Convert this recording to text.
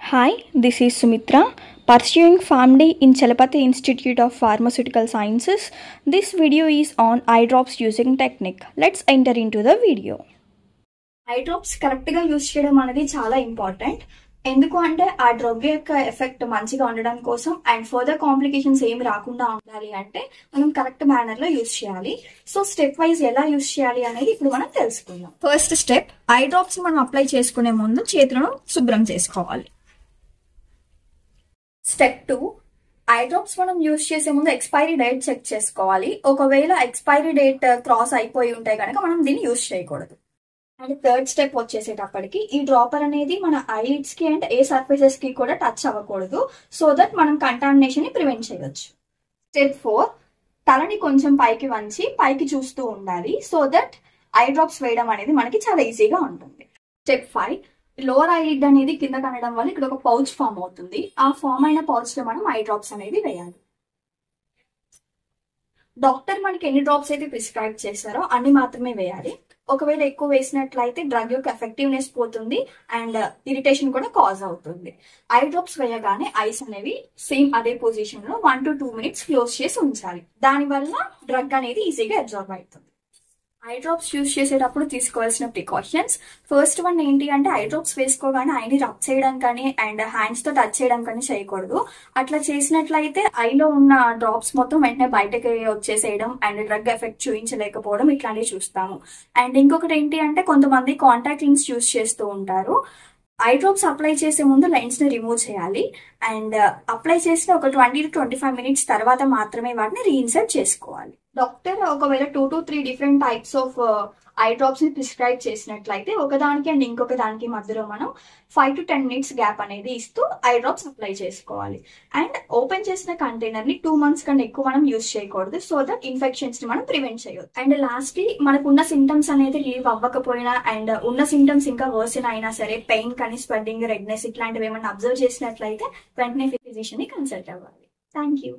Hi, this is Sumitra, pursuing PharmD in Chalapathy Institute of Pharmaceutical Sciences. This video is on eye drops using technique. Let's enter into the video. Eye drops కరెక్ట్గా use చేయడం అనేది చాలా important. ఎందుకు అంటే ఆ drug యొక్క effect మంచిగా ఉండడం కోసం అండ్ ఫర్దర్ కాంప్లికేషన్స్ ఏమి రాకుండా ఉండాలి అంటే మనం కరెక్ట్ మేనర్ లో యూజ్ చేయాలి. సో స్టెప్ వైజ్ ఎలా యూజ్ చేయాలి అనేది ఇప్పుడు మనం తెలుసుకుందాం. ఫస్ట్ స్టెప్, ఐ డ్రాప్స్ మనం అప్లై చేసుకునే ముందు చేతులను శుభ్రం చేసుకోవాలి. స్టెప్ 2, ఐ డ్రాప్స్ మనం యూజ్ చేసే ముందు ఎక్స్పైరీ డేట్ చెక్ చేసుకోవాలి. ఒకవేళ ఎక్స్పైరీ డేట్ క్రాస్ అయిపోయి ఉంటే కనుక మనం దీన్ని యూజ్ చేయకూడదు. అండ్ థర్డ్ స్టెప్ వచ్చేసేటప్పటికి ఈ డ్రాపర్ అనేది మన ఐలిడ్స్ కి అండ్ ఏ సర్ఫేసెస్ కి కూడా టచ్ అవ్వకూడదు, సో దట్ మనం కంటామినేషన్ ని ప్రివెంట్ చేయొచ్చు. స్టెప్ 4, తలని కొంచెం పైకి వంచి పైకి చూస్తూ ఉండాలి, సో దట్ ఐ డ్రాప్స్ వేయడం అనేది మనకి చాలా ఈజీగా ఉంటుంది. స్టెప్ 5, లోవర్ ఐలిడ్ అనేది కింద కనడం వల్ల ఇక్కడ ఒక పౌచ్ ఫామ్ అవుతుంది. ఆ ఫామ్ అయిన పౌచ్ లో మనం ఐ డ్రాప్స్ అనేది వేయాలి. డాక్టర్ మనకి ఎన్ని డ్రాప్స్ అయితే ప్రిస్క్రైబ్ చేస్తారో అన్ని మాత్రమే వేయాలి. ఒకవేళ ఎక్కువ వేసినట్లయితే డ్రగ్ యొక్క ఎఫెక్టివ్నెస్ పోతుంది అండ్ ఇరిటేషన్ కూడా కాజ్ అవుతుంది. ఐ డ్రాప్స్ వేయగానే ఐస్ అనేవి సేమ్ అదే పొజిషన్ లో 1 to 2 minutes క్లోజ్ చేసి ఉంచాలి. దానివల్ల డ్రగ్ అనేది ఈజీగా అబ్జార్బ్ అవుతుంది. ఐ డ్రాప్స్ యూజ్ చేసేటప్పుడు తీసుకోవాల్సిన ప్రికాషన్స్, ఫస్ట్ వన్ ఏంటి అంటే ఐ డ్రాప్స్ వేసుకోగానే ఐని రబ్ చేయడం కానీ అండ్ హ్యాండ్స్ తో టచ్ చేయడం కానీ చేయకూడదు. అట్లా చేసినట్లయితే ఐలో ఉన్న డ్రాప్స్ మొత్తం వెంటనే బయటకి వచ్చేసేయడం అండ్ డ్రగ్ ఎఫెక్ట్ చూపించలేకపోవడం ఇట్లాంటివి చూస్తాము. అండ్ ఇంకొకటి ఏంటి అంటే కొంతమంది కాంటాక్ట్ లెన్స్ యూజ్ చేస్తూ ఉంటారు. ఐ డ్రాప్స్ అప్లై చేసే ముందు లెన్స్ ని రిమూవ్ చేయాలి అండ్ అప్లై చేసిన ఒక 20 to 25 minutes తర్వాత మాత్రమే వాటిని రీఇన్సర్ట్ చేసుకోవాలి. డాక్టర్ ఒకవేళ 2 to 3 different types of eye drops ని ప్రిస్క్రైబ్ చేసినట్లయితే ఒకదానికి అండ్ ఇంకొక దానికి మధ్యలో మనం 5 to 10 minutes గ్యాప్ అనేది ఇస్తూ ఐ డ్రాప్స్ అప్లై చేసుకోవాలి. అండ్ ఓపెన్ చేసిన కంటైనర్ ని 2 months కన్నా ఎక్కువ మనం యూజ్ చేయకూడదు, సో దట్ ఇన్ఫెక్షన్స్ ని మనం ప్రివెంట్ చేయొచ్చు. అండ్ లాస్ట్లీ మనకున్న సిమ్టమ్స్ అనేది లీవ్ అవ్వకపోయినా అండ్ ఉన్న సిమ్టమ్స్ ఇంకా వర్సన్ అయినా సరే, పెయిన్ కానీ స్వెల్లింగ్, రెడ్నెస్ ఇట్లాంటివి ఏమైనా అబ్జర్వ్ చేసినట్లయితే వెంటనే ఫిజిషియన్ ని కన్సల్ట్ అవ్వాలి. Thank you.